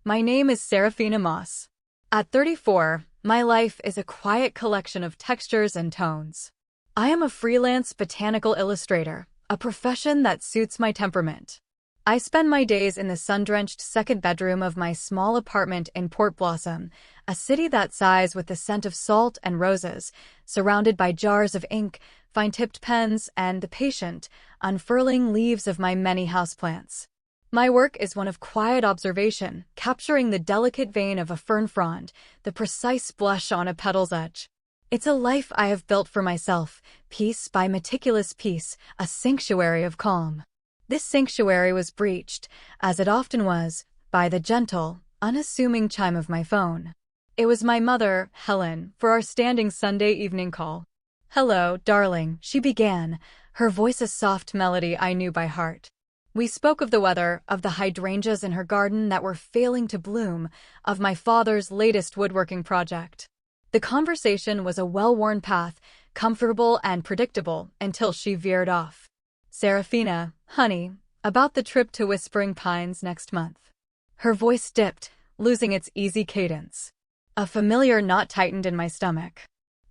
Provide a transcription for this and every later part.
My name is Serafina Moss. At 34, my life is a quiet collection of textures and tones. I am a freelance botanical illustrator, a profession that suits my temperament. I spend my days in the sun-drenched second bedroom of my small apartment in Port Blossom, a city that sighs with the scent of salt and roses, surrounded by jars of ink, fine-tipped pens, and the patient, unfurling leaves of my many houseplants. My work is one of quiet observation, capturing the delicate vein of a fern frond, the precise blush on a petal's edge. It's a life I have built for myself, piece by meticulous piece, a sanctuary of calm. This sanctuary was breached, as it often was, by the gentle, unassuming chime of my phone. It was my mother, Helen, for our standing Sunday evening call. "Hello, darling," she began, her voice a soft melody I knew by heart. We spoke of the weather, of the hydrangeas in her garden that were failing to bloom, of my father's latest woodworking project. The conversation was a well-worn path, comfortable and predictable, until she veered off. "Serafina, honey, about the trip to Whispering Pines next month." Her voice dipped, losing its easy cadence. A familiar knot tightened in my stomach.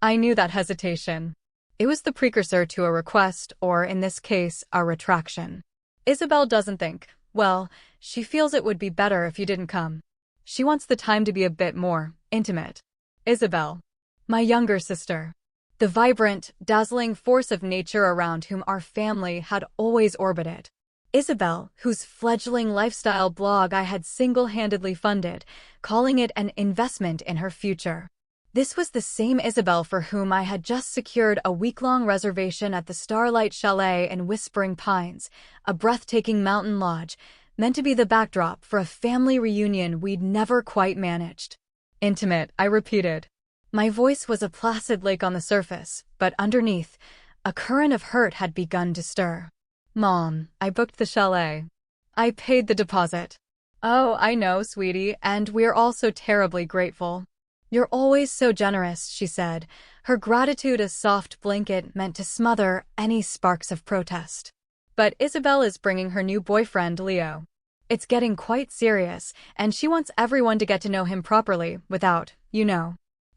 I knew that hesitation. It was the precursor to a request, or in this case, a retraction. "Isabel doesn't think, well, she feels it would be better if you didn't come. She wants the time to be a bit more intimate." Isabel. My younger sister. The vibrant, dazzling force of nature around whom our family had always orbited. Isabel, whose fledgling lifestyle blog I had single-handedly funded, calling it an investment in her future. This was the same Isabel for whom I had just secured a week-long reservation at the Starlight Chalet in Whispering Pines, a breathtaking mountain lodge, meant to be the backdrop for a family reunion we'd never quite managed. "Intimate," I repeated. My voice was a placid lake on the surface, but underneath, a current of hurt had begun to stir. "Mom, I booked the chalet. I paid the deposit." "Oh, I know, sweetie, and we're all so terribly grateful." "You're always so generous," she said, her gratitude a soft blanket meant to smother any sparks of protest. "But Isabel is bringing her new boyfriend, Leo. It's getting quite serious, and she wants everyone to get to know him properly, without,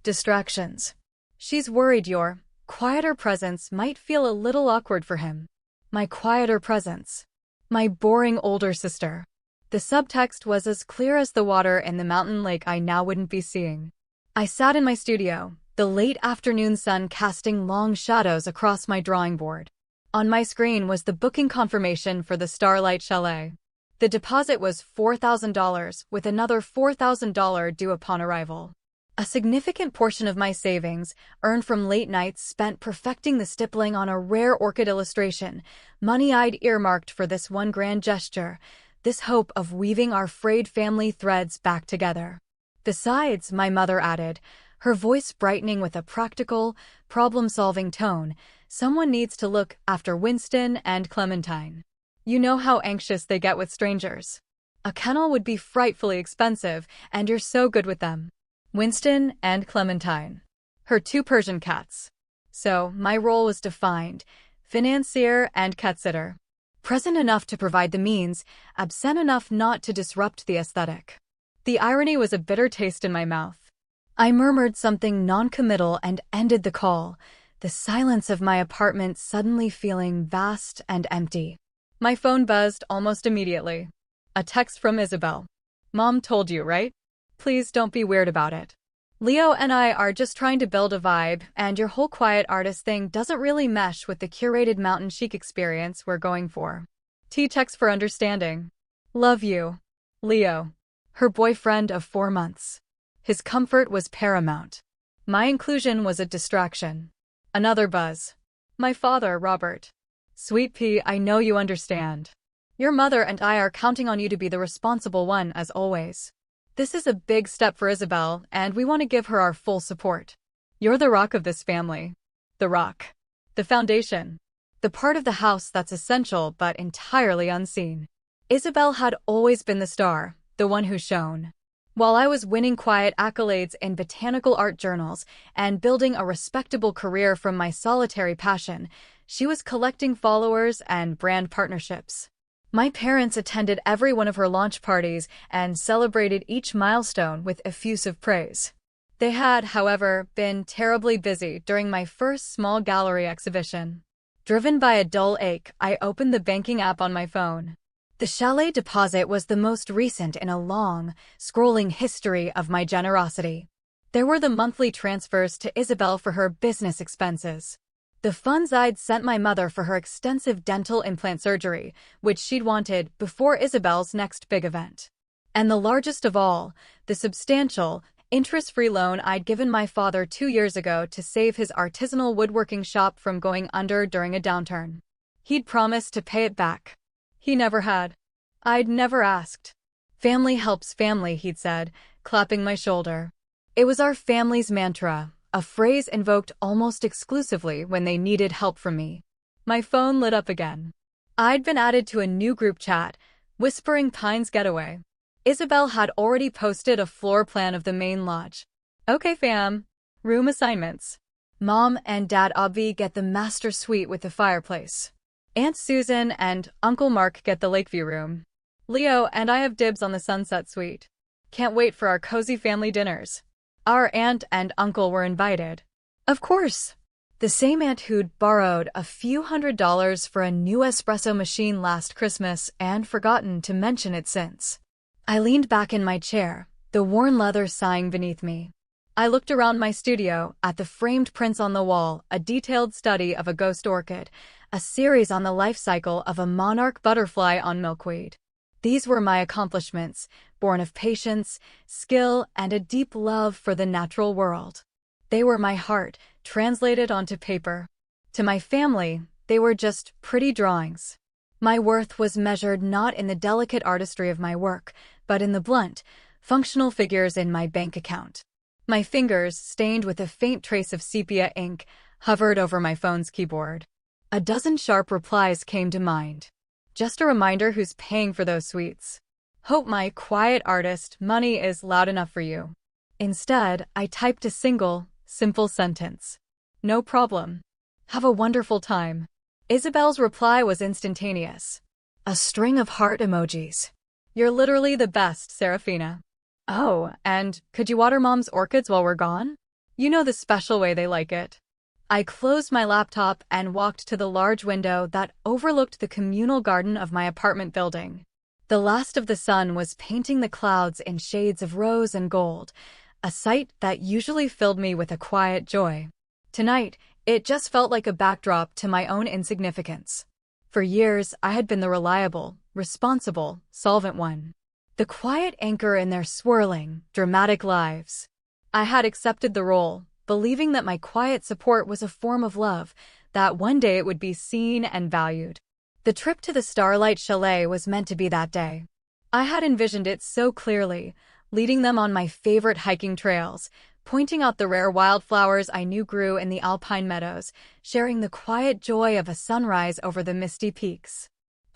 distractions. She's worried your quieter presence might feel a little awkward for him." My quieter presence. My boring older sister. The subtext was as clear as the water in the mountain lake I now wouldn't be seeing. I sat in my studio, the late afternoon sun casting long shadows across my drawing board. On my screen was the booking confirmation for the Starlight Chalet. The deposit was $4,000, with another $4,000 due upon arrival. A significant portion of my savings, earned from late nights spent perfecting the stippling on a rare orchid illustration, money I'd earmarked for this one grand gesture, this hope of weaving our frayed family threads back together. "Besides," my mother added, her voice brightening with a practical, problem-solving tone, "someone needs to look after Winston and Clementine. You know how anxious they get with strangers. A kennel would be frightfully expensive, and you're so good with them." Winston and Clementine. Her two Persian cats. So, my role was defined: financier and cat sitter. Present enough to provide the means, absent enough not to disrupt the aesthetic. The irony was a bitter taste in my mouth. I murmured something non-committal and ended the call, the silence of my apartment suddenly feeling vast and empty. My phone buzzed almost immediately. A text from Isabel. "Mom told you, right? Please don't be weird about it. Leo and I are just trying to build a vibe, and your whole quiet artist thing doesn't really mesh with the curated mountain chic experience we're going for. T-checks for understanding. Love you. Leo." Her boyfriend of 4 months. His comfort was paramount. My inclusion was a distraction. Another buzz. "My father, Robert. Sweet pea, I know you understand. Your mother and I are counting on you to be the responsible one, as always. This is a big step for Isabel, and we want to give her our full support. You're the rock of this family. The rock. The foundation. The part of the house that's essential but entirely unseen." Isabel had always been the star, the one who shone. While I was winning quiet accolades in botanical art journals and building a respectable career from my solitary passion, she was collecting followers and brand partnerships. My parents attended every one of her launch parties and celebrated each milestone with effusive praise. They had, however, been terribly busy during my first small gallery exhibition. Driven by a dull ache, I opened the banking app on my phone. The chalet deposit was the most recent in a long, scrolling history of my generosity. There were the monthly transfers to Isabel for her business expenses. The funds I'd sent my mother for her extensive dental implant surgery, which she'd wanted before Isabel's next big event. And the largest of all, the substantial, interest-free loan I'd given my father 2 years ago to save his artisanal woodworking shop from going under during a downturn. He'd promised to pay it back. He never had. I'd never asked. Family helps family, he'd said, clapping my shoulder. It was our family's mantra, a phrase invoked almost exclusively when they needed help from me. My phone lit up again. I'd been added to a new group chat, Whispering Pines Getaway. Isabel had already posted a floor plan of the main lodge. Okay fam, room assignments. Mom and Dad Obvi get the master suite with the fireplace. Aunt Susan and Uncle Mark get the Lakeview room. Leo and I have dibs on the Sunset Suite. Can't wait for our cozy family dinners. Our aunt and uncle were invited. Of course. The same aunt who'd borrowed a few $100s for a new espresso machine last Christmas and forgotten to mention it since. I leaned back in my chair, the worn leather sighing beneath me. I looked around my studio, at the framed prints on the wall, a detailed study of a ghost orchid, a series on the life cycle of a monarch butterfly on milkweed. These were my accomplishments, born of patience, skill, and a deep love for the natural world. They were my heart, translated onto paper. To my family, they were just pretty drawings. My worth was measured not in the delicate artistry of my work, but in the blunt, functional figures in my bank account. My fingers, stained with a faint trace of sepia ink, hovered over my phone's keyboard. A dozen sharp replies came to mind. Just a reminder who's paying for those suites. Hope my quiet artist money is loud enough for you. Instead, I typed a single, simple sentence. No problem. Have a wonderful time. Isabel's reply was instantaneous. A string of heart emojis. You're literally the best, Serafina. Oh, and could you water Mom's orchids while we're gone? You know the special way they like it. I closed my laptop and walked to the large window that overlooked the communal garden of my apartment building. The last of the sun was painting the clouds in shades of rose and gold, a sight that usually filled me with a quiet joy. Tonight, it just felt like a backdrop to my own insignificance. For years, I had been the reliable, responsible, solvent one. The quiet anchor in their swirling, dramatic lives. I had accepted the role, believing that my quiet support was a form of love, that one day it would be seen and valued. The trip to the Starlight Chalet was meant to be that day. I had envisioned it so clearly, leading them on my favorite hiking trails, pointing out the rare wildflowers I knew grew in the alpine meadows, sharing the quiet joy of a sunrise over the misty peaks.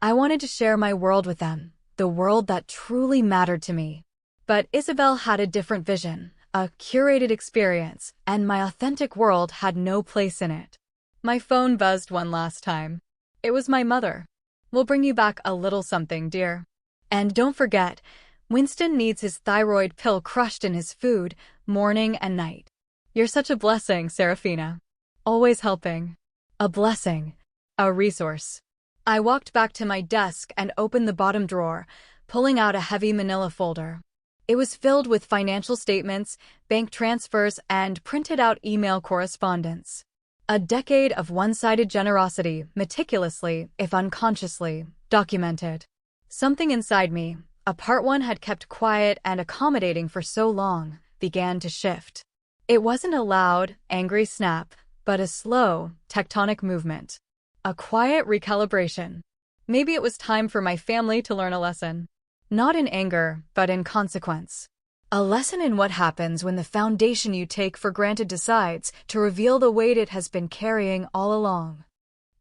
I wanted to share my world with them, the world that truly mattered to me. But Isabel had a different vision, a curated experience, and my authentic world had no place in it. My phone buzzed one last time. It was my mother. We'll bring you back a little something, dear. And don't forget, Winston needs his thyroid pill crushed in his food, morning and night. You're such a blessing, Serafina. Always helping. A blessing. A resource. I walked back to my desk and opened the bottom drawer, pulling out a heavy manila folder. It was filled with financial statements, bank transfers, and printed-out email correspondence. A decade of one-sided generosity, meticulously, if unconsciously, documented. Something inside me, a part one had kept quiet and accommodating for so long, began to shift. It wasn't a loud, angry snap, but a slow, tectonic movement. A quiet recalibration. Maybe it was time for my family to learn a lesson. Not in anger, but in consequence. A lesson in what happens when the foundation you take for granted decides to reveal the weight it has been carrying all along.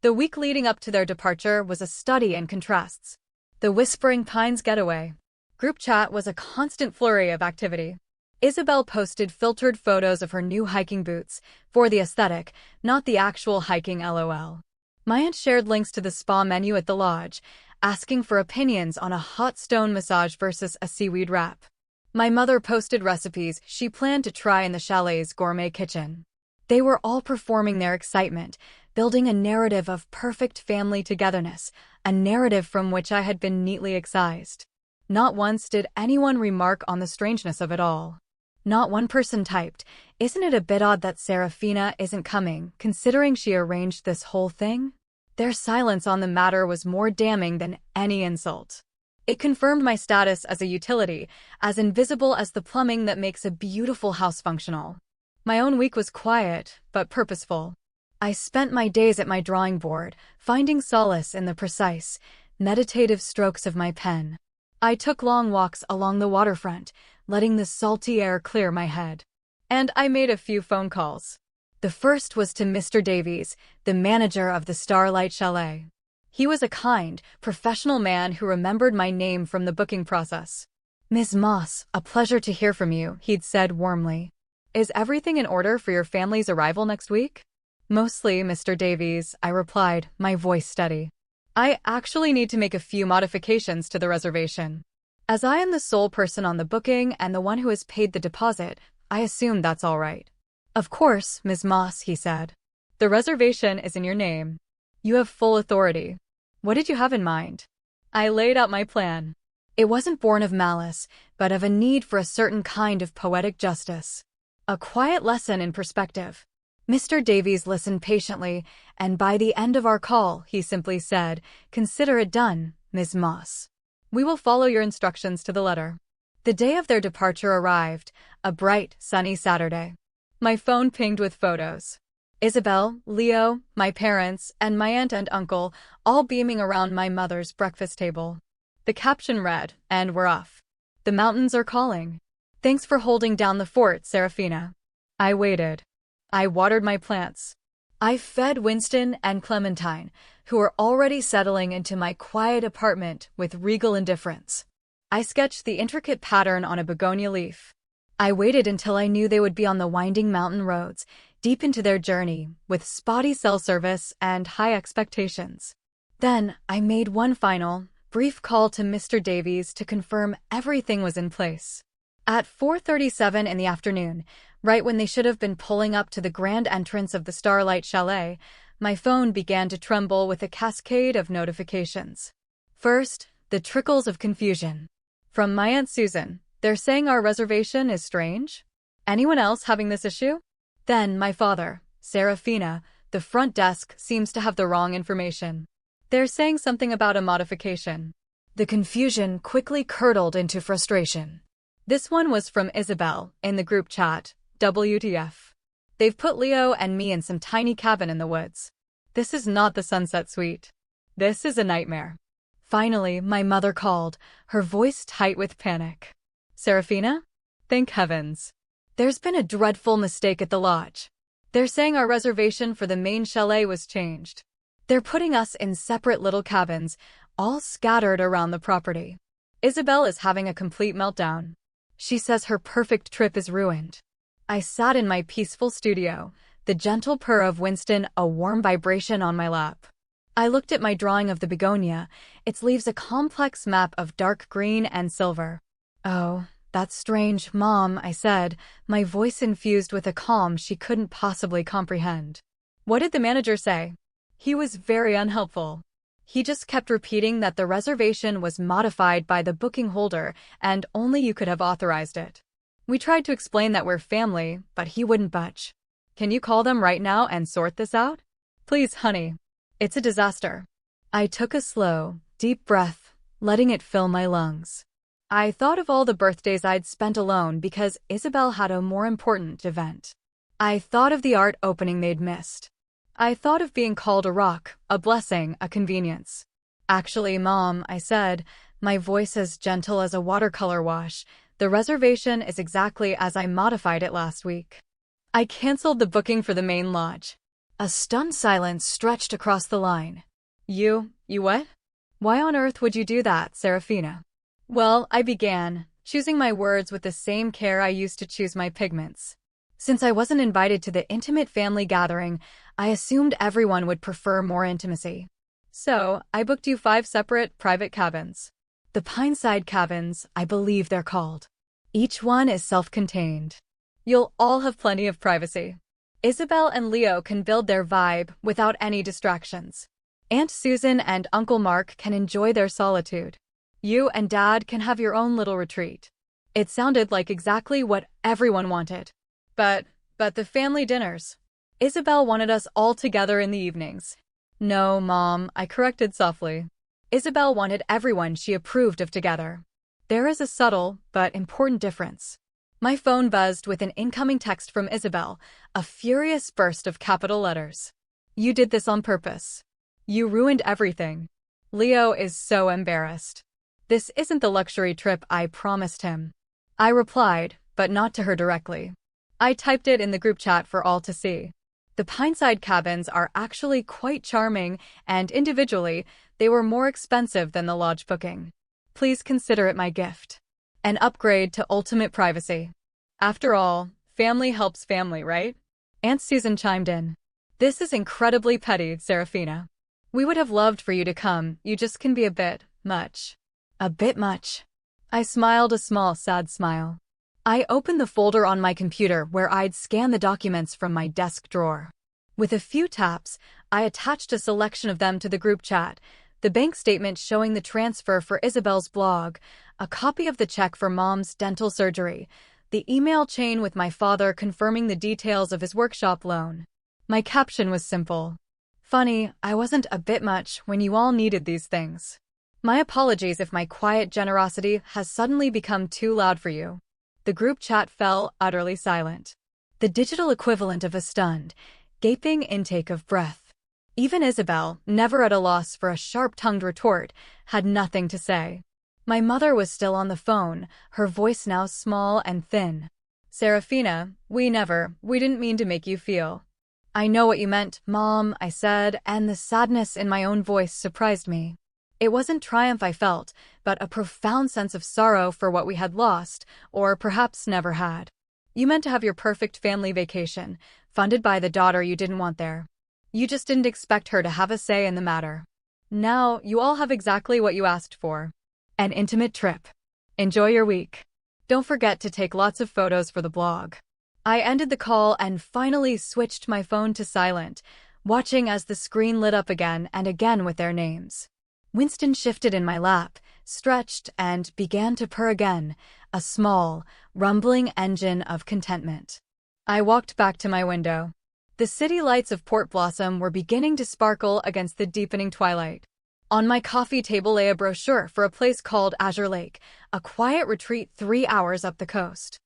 The week leading up to their departure was a study in contrasts. The Whispering Pines Getaway group chat was a constant flurry of activity. Isabel posted filtered photos of her new hiking boots, for the aesthetic, not the actual hiking LOL. My aunt shared links to the spa menu at the lodge, asking for opinions on a hot stone massage versus a seaweed wrap. My mother posted recipes she planned to try in the chalet's gourmet kitchen. They were all performing their excitement, building a narrative of perfect family togetherness, a narrative from which I had been neatly excised. Not once did anyone remark on the strangeness of it all. Not one person typed, "Isn't it a bit odd that Serafina isn't coming, considering she arranged this whole thing?" Their silence on the matter was more damning than any insult. It confirmed my status as a utility, as invisible as the plumbing that makes a beautiful house functional. My own week was quiet, but purposeful. I spent my days at my drawing board, finding solace in the precise, meditative strokes of my pen. I took long walks along the waterfront, letting the salty air clear my head. And I made a few phone calls. The first was to Mr. Davies, the manager of the Starlight Chalet. He was a kind, professional man who remembered my name from the booking process. "Ms. Moss, a pleasure to hear from you," he'd said warmly. "Is everything in order for your family's arrival next week?" "Mostly, Mr. Davies," I replied, my voice steady. "I actually need to make a few modifications to the reservation. As I am the sole person on the booking and the one who has paid the deposit, I assume that's all right." "Of course, Ms. Moss," he said. "The reservation is in your name. You have full authority. What did you have in mind?" I laid out my plan. It wasn't born of malice, but of a need for a certain kind of poetic justice. A quiet lesson in perspective. Mr. Davies listened patiently, and by the end of our call, he simply said, "Consider it done, Ms. Moss. We will follow your instructions to the letter." The day of their departure arrived, a bright, sunny Saturday. My phone pinged with photos. Isabel, Leo, my parents, and my aunt and uncle, all beaming around my mother's breakfast table. The caption read, "And we're off. The mountains are calling. Thanks for holding down the fort, Serafina." I waited. I watered my plants. I fed Winston and Clementine, who were already settling into my quiet apartment with regal indifference. I sketched the intricate pattern on a begonia leaf. I waited until I knew they would be on the winding mountain roads, deep into their journey, with spotty cell service and high expectations. Then I made one final, brief call to Mr. Davies to confirm everything was in place. At 4:37 in the afternoon, right when they should have been pulling up to the grand entrance of the Starlight Chalet, my phone began to tremble with a cascade of notifications. First, the trickles of confusion. From my Aunt Susan, "They're saying our reservation is strange? Anyone else having this issue?" Then my father, "Serafina, the front desk seems to have the wrong information. They're saying something about a modification." The confusion quickly curdled into frustration. This one was from Isabel, in the group chat, "WTF. They've put Leo and me in some tiny cabin in the woods. This is not the Sunset Suite. This is a nightmare." Finally, my mother called, her voice tight with panic. "Serafina? Thank heavens. There's been a dreadful mistake at the lodge. They're saying our reservation for the main chalet was changed. They're putting us in separate little cabins, all scattered around the property." Isabel is having a complete meltdown. She says her perfect trip is ruined. I sat in my peaceful studio, the gentle purr of Winston a warm vibration on my lap. I looked at my drawing of the begonia, its leaves a complex map of dark green and silver. "Oh, that's strange, Mom," I said, my voice infused with a calm she couldn't possibly comprehend. "What did the manager say?" "He was very unhelpful. He just kept repeating that the reservation was modified by the booking holder and only you could have authorized it. We tried to explain that we're family, but he wouldn't budge. Can you call them right now and sort this out? Please, honey. It's a disaster." I took a slow, deep breath, letting it fill my lungs. I thought of all the birthdays I'd spent alone because Isabel had a more important event. I thought of the art opening they'd missed. I thought of being called a rock, a blessing, a convenience. "Actually, Mom," I said, my voice as gentle as a watercolor wash, "the reservation is exactly as I modified it last week. I canceled the booking for the main lodge." A stunned silence stretched across the line. You what? Why on earth would you do that, Serafina?" "Well," I began, choosing my words with the same care I used to choose my pigments. Since I wasn't invited to the intimate family gathering, I assumed everyone would prefer more intimacy. So, I booked you 5 separate private cabins. The Pineside Cabins, I believe they're called. Each one is self-contained. You'll all have plenty of privacy. Isabel and Leo can build their vibe without any distractions. Aunt Susan and Uncle Mark can enjoy their solitude. You and Dad can have your own little retreat. It sounded like exactly what everyone wanted. But the family dinners. Isabel wanted us all together in the evenings. No, Mom, I corrected softly. Isabel wanted everyone she approved of together. There is a subtle but important difference. My phone buzzed with an incoming text from Isabel, a furious burst of capital letters. You did this on purpose. You ruined everything. Leo is so embarrassed. This isn't the luxury trip I promised him. I replied, but not to her directly. I typed it in the group chat for all to see. The Pineside Cabins are actually quite charming, and individually, they were more expensive than the lodge booking. Please consider it my gift. An upgrade to ultimate privacy. After all, family helps family, right? Aunt Susan chimed in. This is incredibly petty, Serafina. We would have loved for you to come, you just can be a bit much. A bit much. I smiled a small, sad smile. I opened the folder on my computer where I'd scanned the documents from my desk drawer. With a few taps, I attached a selection of them to the group chat, the bank statement showing the transfer for Isabel's blog, a copy of the check for Mom's dental surgery, the email chain with my father confirming the details of his workshop loan. My caption was simple. Funny, I wasn't a bit much when you all needed these things. My apologies if my quiet generosity has suddenly become too loud for you. The group chat fell utterly silent. The digital equivalent of a stunned, gaping intake of breath. Even Isabel, never at a loss for a sharp-tongued retort, had nothing to say. My mother was still on the phone, her voice now small and thin. Serafina, we didn't mean to make you feel. I know what you meant, Mom, I said, and the sadness in my own voice surprised me. It wasn't triumph I felt, but a profound sense of sorrow for what we had lost, or perhaps never had. You meant to have your perfect family vacation, funded by the daughter you didn't want there. You just didn't expect her to have a say in the matter. Now, you all have exactly what you asked for. An intimate trip. Enjoy your week. Don't forget to take lots of photos for the blog. I ended the call and finally switched my phone to silent, watching as the screen lit up again and again with their names. Winston shifted in my lap, stretched, and began to purr again, a small, rumbling engine of contentment. I walked back to my window. The city lights of Port Blossom were beginning to sparkle against the deepening twilight. On my coffee table lay a brochure for a place called Azure Lake, a quiet retreat 3 hours up the coast.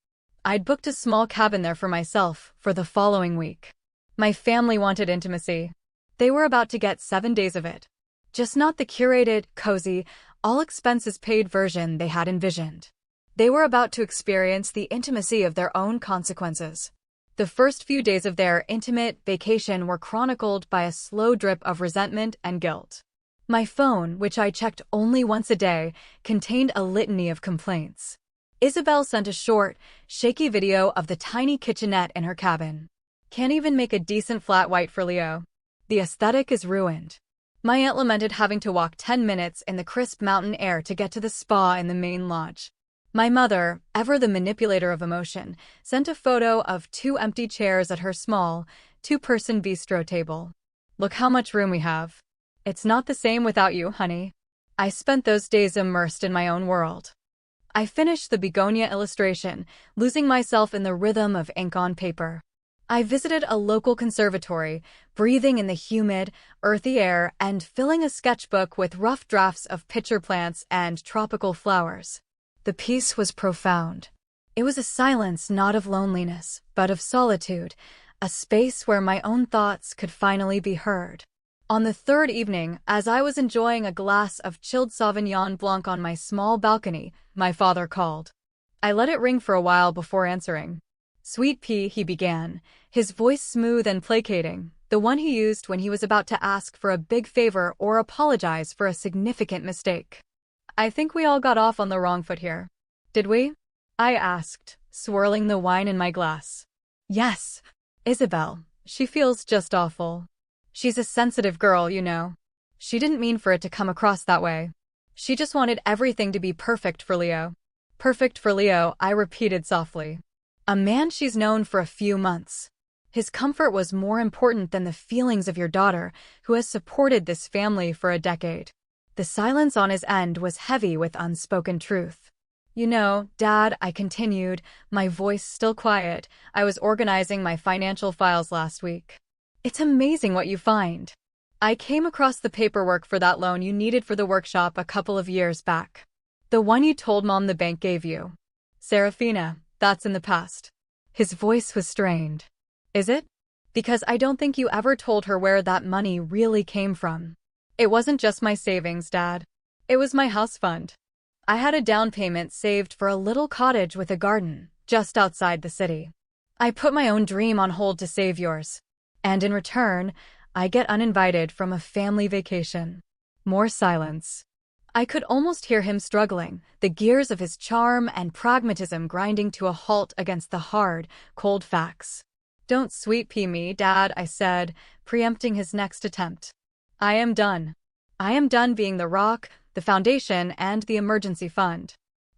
I'd booked a small cabin there for myself for the following week. My family wanted intimacy. They were about to get 7 days of it. Just not the curated, cozy, all-expenses-paid version they had envisioned. They were about to experience the intimacy of their own consequences. The first few days of their intimate vacation were chronicled by a slow drip of resentment and guilt. My phone, which I checked only once a day, contained a litany of complaints. Isabel sent a short, shaky video of the tiny kitchenette in her cabin. Can't even make a decent flat white for Leo. The aesthetic is ruined. My aunt lamented having to walk 10 minutes in the crisp mountain air to get to the spa in the main lodge. My mother, ever the manipulator of emotion, sent a photo of 2 empty chairs at her small, 2-person bistro table. Look how much room we have. It's not the same without you, honey. I spent those days immersed in my own world. I finished the begonia illustration, losing myself in the rhythm of ink on paper. I visited a local conservatory, breathing in the humid, earthy air and filling a sketchbook with rough drafts of pitcher plants and tropical flowers. The peace was profound. It was a silence not of loneliness, but of solitude, a space where my own thoughts could finally be heard. On the 3rd evening, as I was enjoying a glass of chilled Sauvignon Blanc on my small balcony, my father called. I let it ring for a while before answering. "Sweet pea," he began, his voice smooth and placating, the one he used when he was about to ask for a big favor or apologize for a significant mistake. "I think we all got off on the wrong foot here. Did we?" I asked, swirling the wine in my glass. "Yes. Isabel, she feels just awful. She's a sensitive girl, you know. She didn't mean for it to come across that way. She just wanted everything to be perfect for Leo. Perfect for Leo, I repeated softly. A man she's known for a few months. His comfort was more important than the feelings of your daughter, who has supported this family for a decade. The silence on his end was heavy with unspoken truth. You know, Dad, I continued, my voice still quiet. I was organizing my financial files last week. It's amazing what you find. I came across the paperwork for that loan you needed for the workshop a couple of years back. The one you told Mom the bank gave you. Serafina, that's in the past. His voice was strained. Is it? Because I don't think you ever told her where that money really came from. It wasn't just my savings, Dad. It was my house fund. I had a down payment saved for a little cottage with a garden, just outside the city. I put my own dream on hold to save yours. And in return, I get uninvited from a family vacation. More silence. I could almost hear him struggling, the gears of his charm and pragmatism grinding to a halt against the hard, cold facts. Don't sweet pea me, Dad, I said, preempting his next attempt. I am done. I am done being the rock, the foundation, and the emergency fund.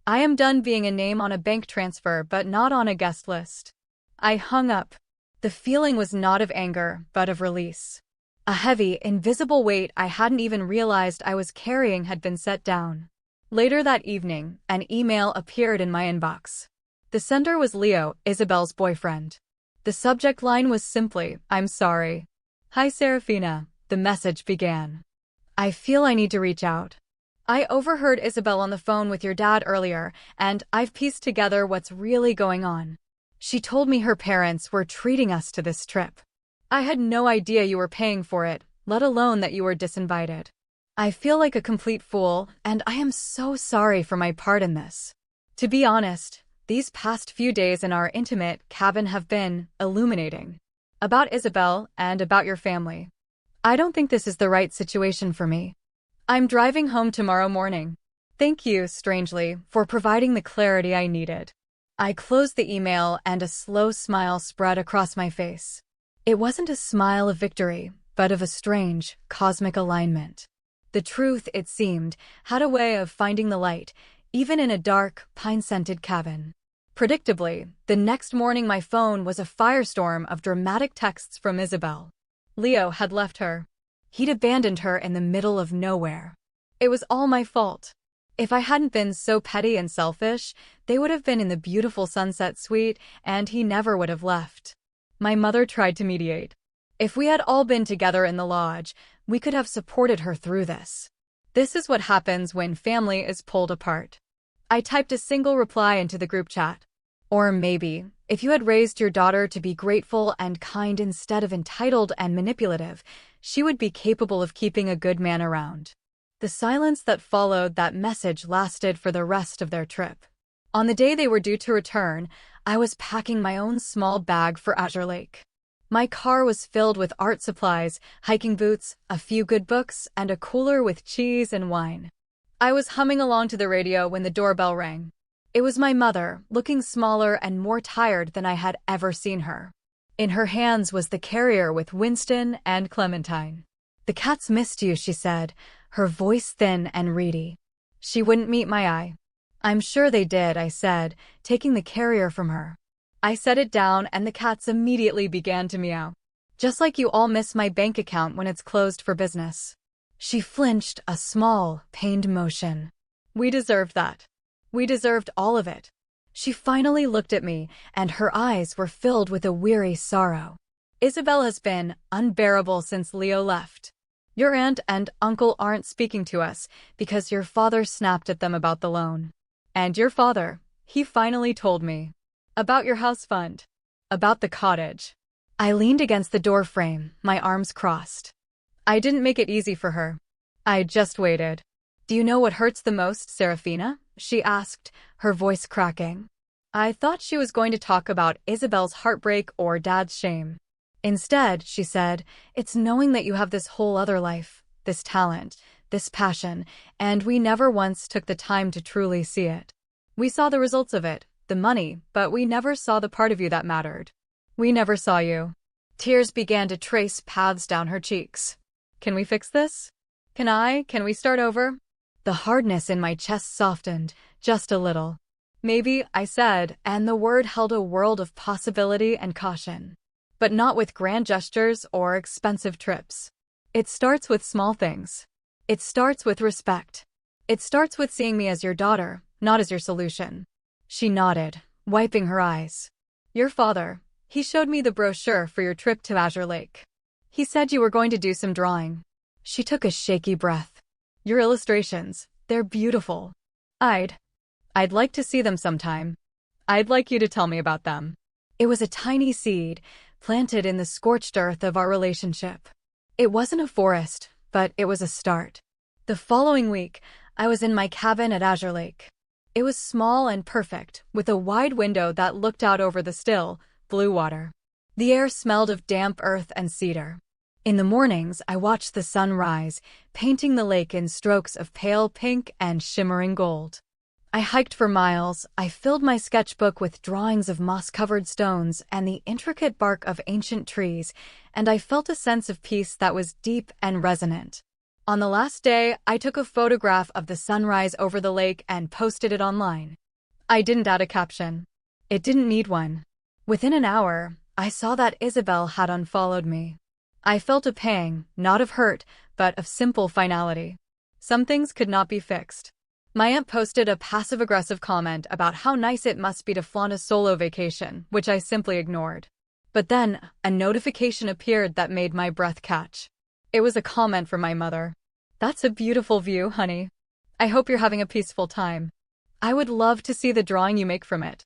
I am done being a name on a bank transfer but not on a guest list. I hung up. The feeling was not of anger, but of release. A heavy, invisible weight I hadn't even realized I was carrying had been set down. Later that evening, an email appeared in my inbox. The sender was Leo, Isabel's boyfriend. The subject line was simply, I'm sorry. Hi Serafina, the message began. I feel I need to reach out. I overheard Isabel on the phone with your dad earlier, and I've pieced together what's really going on. She told me her parents were treating us to this trip. I had no idea you were paying for it, let alone that you were disinvited. I feel like a complete fool, and I am so sorry for my part in this. To be honest, these past few days in our intimate cabin have been illuminating. About Isabel and about your family. I don't think this is the right situation for me. I'm driving home tomorrow morning. Thank you, strangely, for providing the clarity I needed. I closed the email and a slow smile spread across my face. It wasn't a smile of victory, but of a strange, cosmic alignment. The truth, it seemed, had a way of finding the light, even in a dark, pine-scented cabin. Predictably, the next morning my phone was a firestorm of dramatic texts from Isabel. Leo had left her. He'd abandoned her in the middle of nowhere. It was all my fault. If I hadn't been so petty and selfish, they would have been in the beautiful sunset suite, and he never would have left. My mother tried to mediate. If we had all been together in the lodge, we could have supported her through this. This is what happens when family is pulled apart. I typed a single reply into the group chat. Or maybe, if you had raised your daughter to be grateful and kind instead of entitled and manipulative, she would be capable of keeping a good man around. The silence that followed that message lasted for the rest of their trip. On the day they were due to return, I was packing my own small bag for Azure Lake. My car was filled with art supplies, hiking boots, a few good books, and a cooler with cheese and wine. I was humming along to the radio when the doorbell rang. It was my mother, looking smaller and more tired than I had ever seen her. In her hands was the carrier with Winston and Clementine. The cats missed you, she said, her voice thin and reedy. She wouldn't meet my eye. I'm sure they did, I said, taking the carrier from her. I set it down and the cats immediately began to meow. Just like you all miss my bank account when it's closed for business. She flinched, a small, pained motion. We deserved that. We deserved all of it. She finally looked at me, and her eyes were filled with a weary sorrow. Isabel has been unbearable since Leo left. Your aunt and uncle aren't speaking to us because your father snapped at them about the loan. And your father, he finally told me. About your house fund. About the cottage. I leaned against the door frame, my arms crossed. I didn't make it easy for her. I just waited. Do you know what hurts the most, Serafina? She asked, her voice cracking. I thought she was going to talk about Isabel's heartbreak or Dad's shame. Instead, she said, it's knowing that you have this whole other life, this talent, this passion, and we never once took the time to truly see it. We saw the results of it, the money, but we never saw the part of you that mattered. We never saw you. Tears began to trace paths down her cheeks. Can we fix this? Can we start over? The hardness in my chest softened, just a little. Maybe, I said, and the word held a world of possibility and caution. But not with grand gestures or expensive trips. It starts with small things. It starts with respect. It starts with seeing me as your daughter, not as your solution. She nodded, wiping her eyes. Your father, he showed me the brochure for your trip to Azure Lake. He said you were going to do some drawing. She took a shaky breath. Your illustrations, they're beautiful. I'd like to see them sometime. I'd like you to tell me about them. It was a tiny seed, planted in the scorched earth of our relationship. It wasn't a forest, but it was a start. The following week, I was in my cabin at Azure Lake. It was small and perfect, with a wide window that looked out over the still, blue water. The air smelled of damp earth and cedar. In the mornings, I watched the sun rise, painting the lake in strokes of pale pink and shimmering gold. I hiked for miles. I filled my sketchbook with drawings of moss-covered stones and the intricate bark of ancient trees, and I felt a sense of peace that was deep and resonant. On the last day, I took a photograph of the sunrise over the lake and posted it online. I didn't add a caption. It didn't need one. Within an hour, I saw that Isabel had unfollowed me. I felt a pang, not of hurt, but of simple finality. Some things could not be fixed. My aunt posted a passive-aggressive comment about how nice it must be to flaunt a solo vacation, which I simply ignored. But then, a notification appeared that made my breath catch. It was a comment from my mother. That's a beautiful view, honey. I hope you're having a peaceful time. I would love to see the drawing you make from it.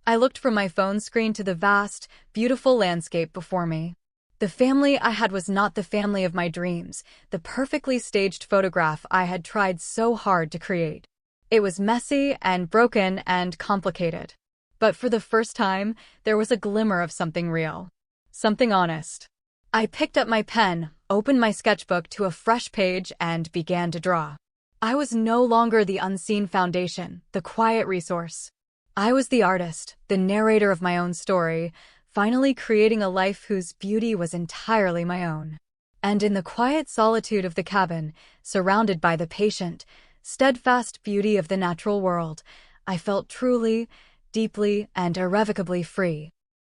I looked from my phone screen to the vast, beautiful landscape before me. The family I had was not the family of my dreams, the perfectly staged photograph I had tried so hard to create. It was messy and broken and complicated. But for the first time, there was a glimmer of something real. Something honest. I picked up my pen, opened my sketchbook to a fresh page, and began to draw. I was no longer the unseen foundation, the quiet resource. I was the artist, the narrator of my own story, finally creating a life whose beauty was entirely my own. And in the quiet solitude of the cabin, surrounded by the patient, steadfast beauty of the natural world, I felt truly, deeply, and irrevocably free.